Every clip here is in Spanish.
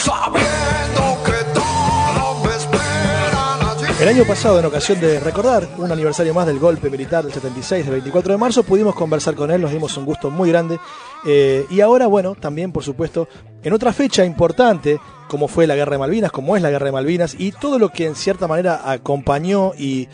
sabiendo que todos me esperan allí. El año pasado, en ocasión de recordar un aniversario más del golpe militar del 76, del 24 de marzo, pudimos conversar con él, nos dimos un gusto muy grande. Y ahora, bueno, también, por supuesto, en otra fecha importante, como fue la Guerra de Malvinas, como es la Guerra de Malvinas, y todo lo que en cierta manera acompañó y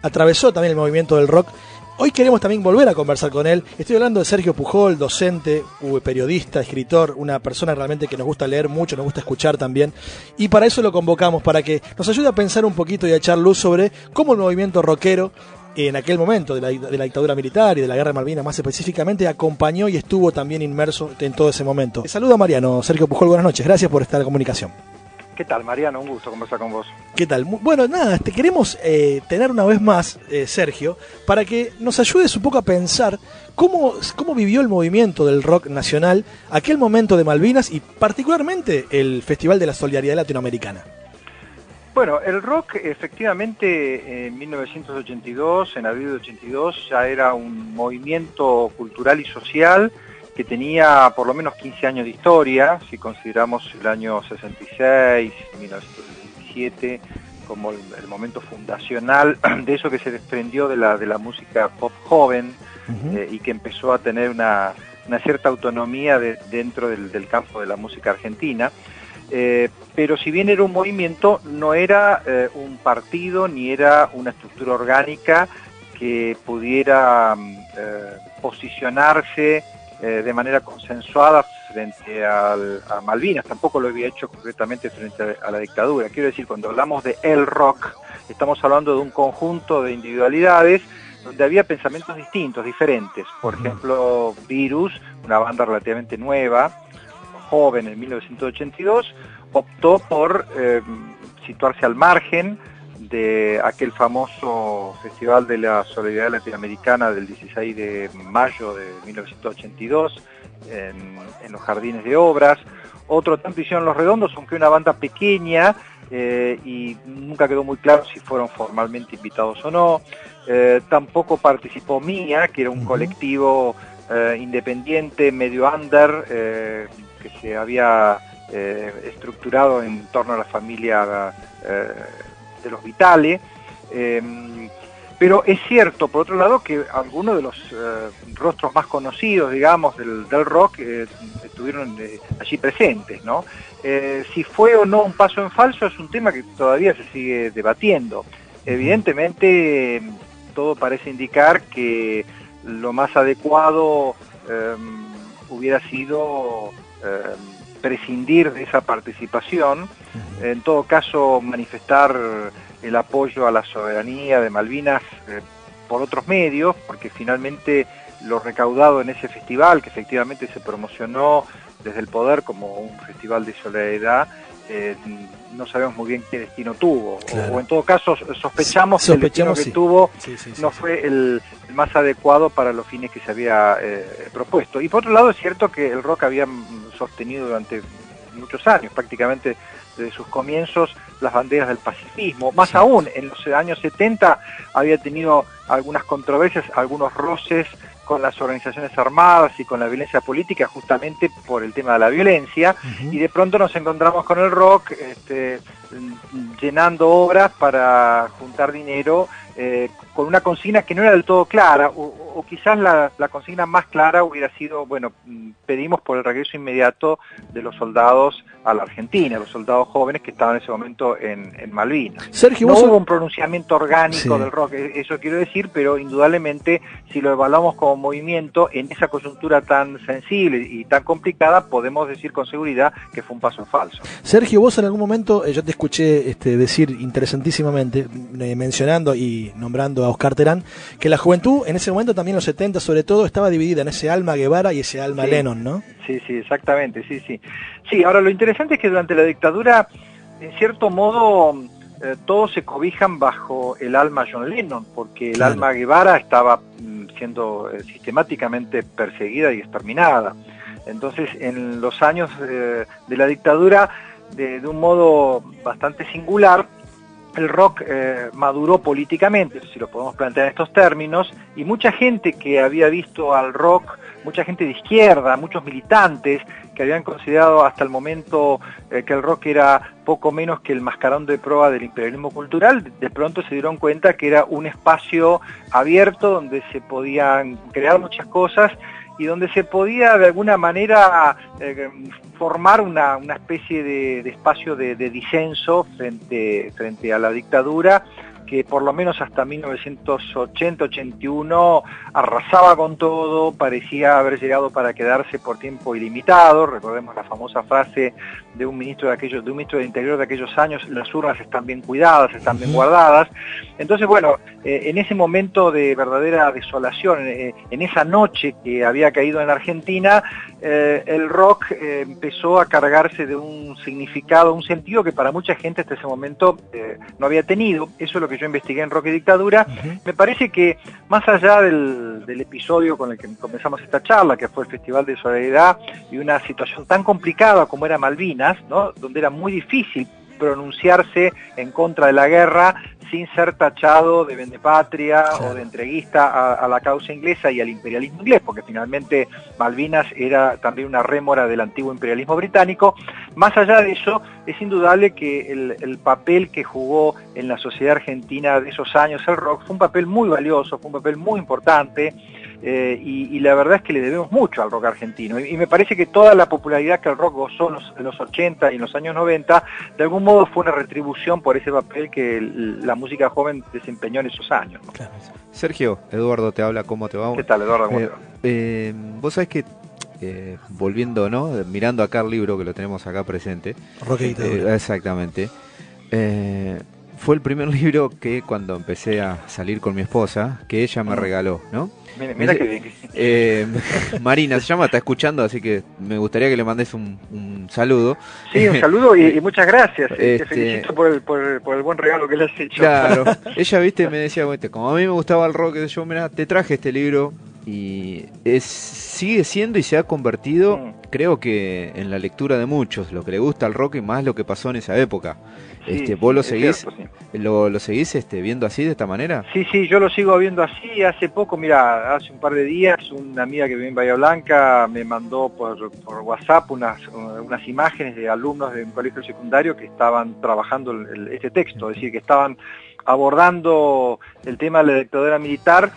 atravesó también el movimiento del rock. Hoy queremos también volver a conversar con él. Estoy hablando de Sergio Pujol, docente, periodista, escritor, una persona realmente que nos gusta leer mucho, nos gusta escuchar también. Y para eso lo convocamos, para que nos ayude a pensar un poquito y a echar luz sobre cómo el movimiento rockero, en aquel momento de la dictadura militar y de la Guerra de Malvinas más específicamente, acompañó y estuvo también inmerso en todo ese momento. Saluda Mariano. Sergio Pujol, buenas noches. Gracias por estar en comunicación. ¿Qué tal, Mariano? Un gusto conversar con vos. ¿Qué tal? Bueno, nada, te queremos tener una vez más, Sergio, para que nos ayudes un poco a pensar cómo vivió el movimiento del rock nacional aquel momento de Malvinas y particularmente el Festival de la Solidaridad Latinoamericana. Bueno, el rock efectivamente en 1982, en abril de 82, ya era un movimiento cultural y social que tenía por lo menos 15 años de historia, si consideramos el año 66, 1967, como el momento fundacional de eso que se desprendió de la música pop joven, y que empezó a tener una cierta autonomía dentro del campo de la música argentina. Pero si bien era un movimiento, no era un partido ni era una estructura orgánica que pudiera posicionarse de manera consensuada frente a Malvinas. Tampoco lo había hecho concretamente frente a la dictadura. Quiero decir, cuando hablamos de el rock, estamos hablando de un conjunto de individualidades donde había pensamientos distintos, diferentes. Por ejemplo, Virus, una banda relativamente nueva, joven en 1982, optó por situarse al margen de aquel famoso Festival de la Solidaridad Latinoamericana del 16 de mayo de 1982 en los Jardines de Obras. Otro tanto hicieron Los Redondos, aunque una banda pequeña, y nunca quedó muy claro si fueron formalmente invitados o no. Tampoco participó Mía, que era un colectivo independiente, medio under, que se había estructurado en torno a la familia de los Vitale, pero es cierto, por otro lado, que algunos de los rostros más conocidos, digamos, del rock estuvieron allí presentes, ¿no? Si fue o no un paso en falso es un tema que todavía se sigue debatiendo. Evidentemente, todo parece indicar que lo más adecuado hubiera sido prescindir de esa participación, en todo caso manifestar el apoyo a la soberanía de Malvinas por otros medios, porque finalmente lo recaudado en ese festival, que efectivamente se promocionó desde el poder como un festival de solidaridad, no sabemos muy bien qué destino tuvo, claro. O en todo caso sospechamos que el destino que tuvo no fue el más adecuado para los fines que se había propuesto. Y por otro lado es cierto que el rock había sostenido durante muchos años, prácticamente desde sus comienzos, las banderas del pacifismo. Más aún, en los años 70 había tenido algunas controversias, algunos roces con las organizaciones armadas y con la violencia política, justamente por el tema de la violencia, y de pronto nos encontramos con el rock llenando obras para juntar dinero, con una consigna que no era del todo clara, o quizás la consigna más clara hubiera sido, bueno, pedimos por el regreso inmediato de los soldados a la Argentina, los soldados jóvenes que estaban en ese momento en Malvinas. Sergio, no hubo un pronunciamiento orgánico del rock, eso quiero decir, pero indudablemente si lo evaluamos como movimiento en esa coyuntura tan sensible y tan complicada, podemos decir con seguridad que fue un paso en falso. Sergio, vos en algún momento, yo te escuché decir interesantísimamente, mencionando y nombrando a Oscar Terán, que la juventud en ese momento, también en los 70 sobre todo, estaba dividida en ese alma Guevara y ese alma Lennon, ¿no? Sí, exactamente, sí. Sí, ahora lo interesante es que durante la dictadura, en cierto modo, todos se cobijan bajo el alma John Lennon, porque el alma Guevara estaba siendo sistemáticamente perseguida y exterminada. Entonces, en los años de la dictadura, de un modo bastante singular, el rock maduró políticamente, si lo podemos plantear en estos términos, y mucha gente que había visto al rock, mucha gente de izquierda, muchos militantes que que habían considerado hasta el momento que el rock era poco menos que el mascarón de proa del imperialismo cultural, de pronto se dieron cuenta que era un espacio abierto donde se podían crear muchas cosas y donde se podía de alguna manera formar una especie de espacio de disenso frente a la dictadura, que por lo menos hasta 1980-81 arrasaba con todo, parecía haber llegado para quedarse por tiempo ilimitado. Recordemos la famosa frase de un ministro de Interior de aquellos años: las urnas están bien cuidadas, están bien guardadas. Entonces, bueno, en ese momento de verdadera desolación, en esa noche que había caído en la Argentina, el rock empezó a cargarse de un significado, un sentido que para mucha gente hasta ese momento no había tenido. Eso es lo que yo investigué en Rock y Dictadura. Me parece que más allá del episodio con el que comenzamos esta charla, que fue el Festival de Solidaridad, y una situación tan complicada como era Malvinas, ¿no?, donde era muy difícil pronunciarse en contra de la guerra sin ser tachado de vendepatria, claro, o de entreguista a la causa inglesa y al imperialismo inglés, porque finalmente Malvinas era también una rémora del antiguo imperialismo británico. Más allá de eso, es indudable que el papel que jugó en la sociedad argentina de esos años el rock fue un papel muy valioso, fue un papel muy importante, y la verdad es que le debemos mucho al rock argentino, y me parece que toda la popularidad que el rock gozó en los 80 y en los años 90, de algún modo fue una retribución por ese papel que la música joven desempeñó en esos años, ¿no? Claro. Sergio, Eduardo te habla, ¿cómo te va? ¿Qué tal, Eduardo? ¿Cómo te va? Vos sabés que, volviendo, ¿no?, mirando acá el libro que lo tenemos acá presente, Rock y Dictadura. exactamente, fue el primer libro que cuando empecé a salir con mi esposa, que ella me regaló, ¿no? Mira que bien. Marina se llama, está escuchando, así que me gustaría que le mandes un saludo. Sí, un saludo y muchas gracias. Te felicito por el buen regalo que le has hecho. Claro, ella, viste, me decía, como a mí me gustaba el rock, yo, mira, te traje este libro, y sigue siendo y se ha convertido, creo que en la lectura de muchos, lo que le gusta al rock y más lo que pasó en esa época. Sí, ¿Vos lo seguís, cierto, sí. lo seguís viendo así, de esta manera? Sí, yo lo sigo viendo así. Hace poco, mira, hace un par de días, una amiga que vive en Bahía Blanca me mandó por WhatsApp unas imágenes de alumnos de un colegio secundario que estaban trabajando este texto, es decir, que estaban abordando el tema de la dictadura militar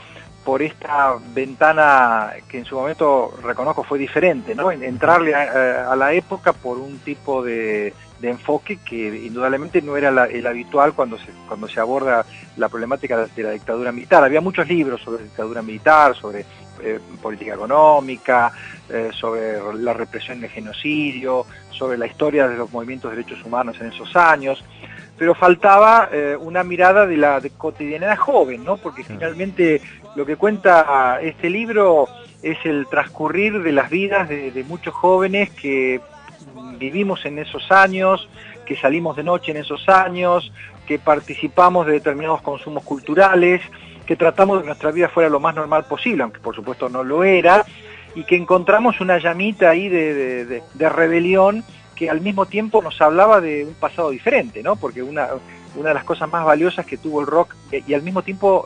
por esta ventana que en su momento, reconozco, fue diferente, ¿no? Entrarle a la época por un tipo de enfoque que indudablemente no era el habitual cuando se aborda la problemática de la dictadura militar. Había muchos libros sobre dictadura militar, sobre política económica, sobre la represión del genocidio, sobre la historia de los movimientos de derechos humanos en esos años, pero faltaba una mirada de cotidianidad joven, ¿no? Porque finalmente lo que cuenta este libro es el transcurrir de las vidas de muchos jóvenes que vivimos en esos años, que salimos de noche en esos años, que participamos de determinados consumos culturales, que tratamos de que nuestra vida fuera lo más normal posible, aunque por supuesto no lo era, y que encontramos una llamita ahí de rebelión que al mismo tiempo nos hablaba de un pasado diferente, ¿no? Porque una de las cosas más valiosas que tuvo el rock, y al mismo tiempo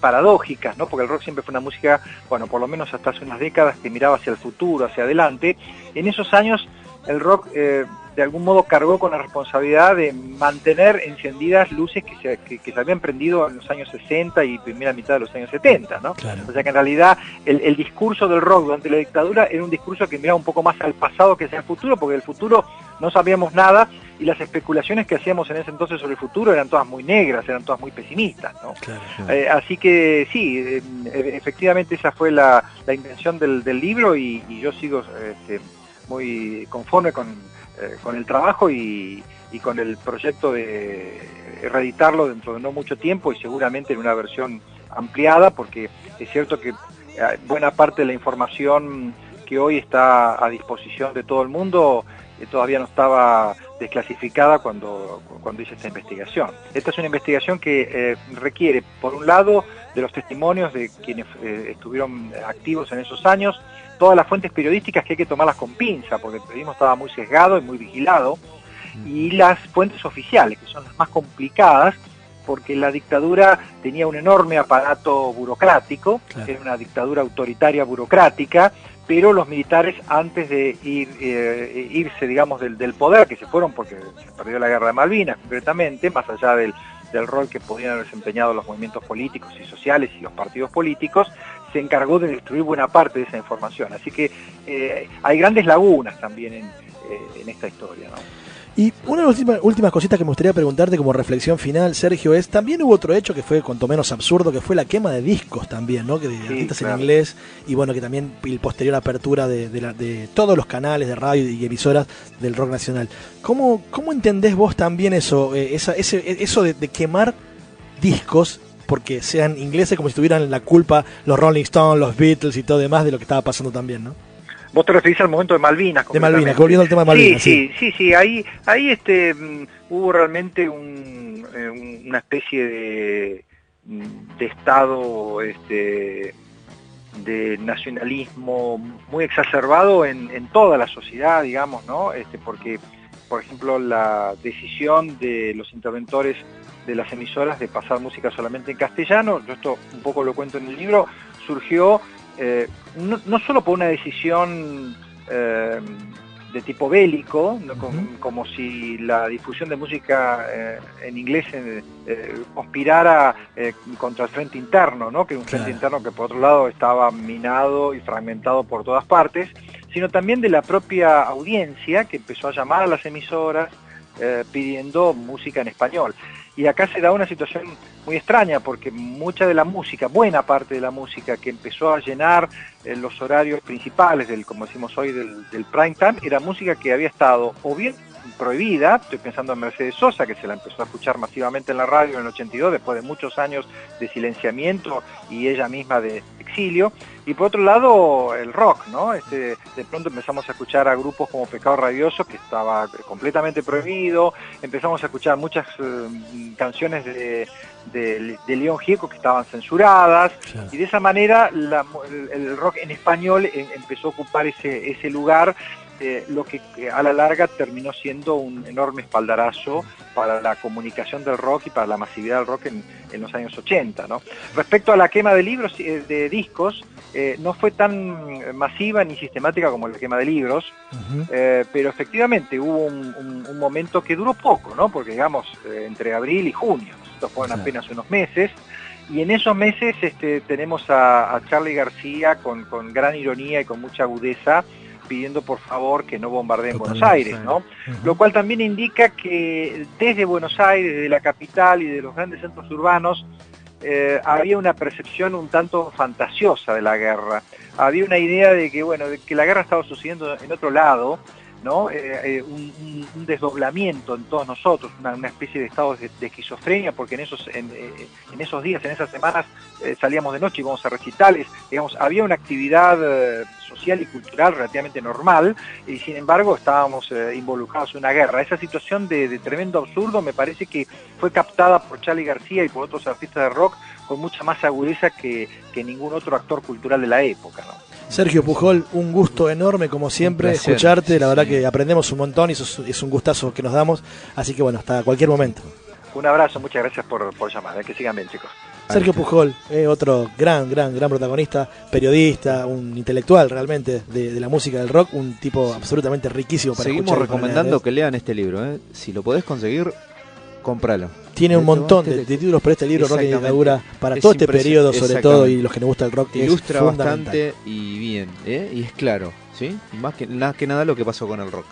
paradójicas, ¿no? Porque el rock siempre fue una música, bueno, por lo menos hasta hace unas décadas, que miraba hacia el futuro, hacia adelante. En esos años el rock de algún modo cargó con la responsabilidad de mantener encendidas luces que se habían prendido en los años 60 y primera mitad de los años 70, ¿no? Claro. O sea que en realidad el discurso del rock durante la dictadura era un discurso que miraba un poco más al pasado que hacia el futuro, porque del futuro no sabíamos nada, y las especulaciones que hacíamos en ese entonces sobre el futuro eran todas muy negras, eran todas muy pesimistas, ¿no? Claro. Así que sí, efectivamente esa fue la intención del libro, y yo sigo muy conforme con el trabajo y con el proyecto de reeditarlo dentro de no mucho tiempo, y seguramente en una versión ampliada, porque es cierto que buena parte de la información que hoy está a disposición de todo el mundo todavía no estaba desclasificada cuando hice esta investigación. Esta es una investigación que requiere, por un lado, de los testimonios de quienes estuvieron activos en esos años, todas las fuentes periodísticas que hay que tomarlas con pinza, porque el periodismo estaba muy sesgado y muy vigilado, y las fuentes oficiales, que son las más complicadas, porque la dictadura tenía un enorme aparato burocrático, claro, era una dictadura autoritaria burocrática, pero los militares, antes de irse, digamos, del poder, que se fueron porque se perdió la guerra de Malvinas concretamente, más allá del rol que podían haber desempeñado los movimientos políticos y sociales y los partidos políticos, se encargó de destruir buena parte de esa información. Así que hay grandes lagunas también en esta historia, ¿no? Y una de las últimas cositas que me gustaría preguntarte como reflexión final, Sergio, es, también hubo otro hecho que fue cuanto menos absurdo, que fue la quema de discos también, ¿no? Que de artistas en inglés, y bueno, que también el posterior apertura de todos los canales de radio y emisoras del rock nacional. ¿Cómo entendés vos también eso, eso de quemar discos, porque sean ingleses, como si tuvieran la culpa los Rolling Stones, los Beatles y todo demás de lo que estaba pasando también, ¿no? Vos te referís al momento de Malvinas. De Malvinas, volviendo al tema de Malvinas. Sí. Ahí hubo realmente una especie de estado de nacionalismo muy exacerbado en toda la sociedad, digamos, ¿no? Porque, por ejemplo, la decisión de los interventores de las emisoras de pasar música solamente en castellano, yo esto un poco lo cuento en el libro, surgió no solo por una decisión de tipo bélico, ¿no? Como si la difusión de música en inglés conspirara contra el frente interno, ¿no? Que un frente interno que por otro lado estaba minado y fragmentado por todas partes, sino también de la propia audiencia que empezó a llamar a las emisoras pidiendo música en español. Y acá se da una situación muy extraña porque mucha de la música, buena parte de la música que empezó a llenar los horarios principales como decimos hoy, del prime time, era música que había estado o bien prohibida, estoy pensando en Mercedes Sosa, que se la empezó a escuchar masivamente en la radio en el 82, después de muchos años de silenciamiento y ella misma de exilio, y por otro lado el rock, ¿no? De pronto empezamos a escuchar a grupos como Pecado Rabioso, que estaba completamente prohibido, empezamos a escuchar muchas canciones de León Gieco que estaban censuradas, y de esa manera el rock en español empezó a ocupar ese lugar, lo que a la larga terminó siendo un enorme espaldarazo para la comunicación del rock y para la masividad del rock en los años 80, ¿no? Respecto a la quema de libros, de discos, no fue tan masiva ni sistemática como la quema de libros, pero efectivamente hubo un momento que duró poco, ¿no? Porque digamos, entre abril y junio, estos fueron apenas unos meses, y en esos meses tenemos a Charly García con gran ironía y con mucha agudeza pidiendo por favor que no bombardeen Buenos Aires, ¿no? Lo cual también indica que desde Buenos Aires, desde la capital y de los grandes centros urbanos, había una percepción un tanto fantasiosa de la guerra. Había una idea de que, bueno, de que la guerra estaba sucediendo en otro lado, ¿no? Un desdoblamiento en todos nosotros, una especie de estado de esquizofrenia, porque en esos días, en esas semanas, salíamos de noche y íbamos a recitales, digamos, había una actividad social y cultural relativamente normal, y sin embargo estábamos involucrados en una guerra. Esa situación de tremendo absurdo me parece que fue captada por Charly García y por otros artistas de rock con mucha más agudeza que ningún otro actor cultural de la época, ¿no? Sergio Pujol, un gusto enorme como siempre escucharte, la verdad que aprendemos un montón y eso es un gustazo que nos damos, así que bueno, hasta cualquier momento. Un abrazo, muchas gracias por llamar, que sigan bien, chicos. Sergio Pujol, otro gran protagonista, periodista, un intelectual realmente de la música del rock, un tipo absolutamente riquísimo para escuchar. Seguimos recomendando que lean este libro, si lo podés conseguir, cómpralo. Tiene un montón de títulos para este libro, Rock y Dictadura, para todo este periodo sobre todo, y los que nos gusta el rock. Ilustra bastante y bien, y es claro, ¿sí? Y más que nada lo que pasó con el rock.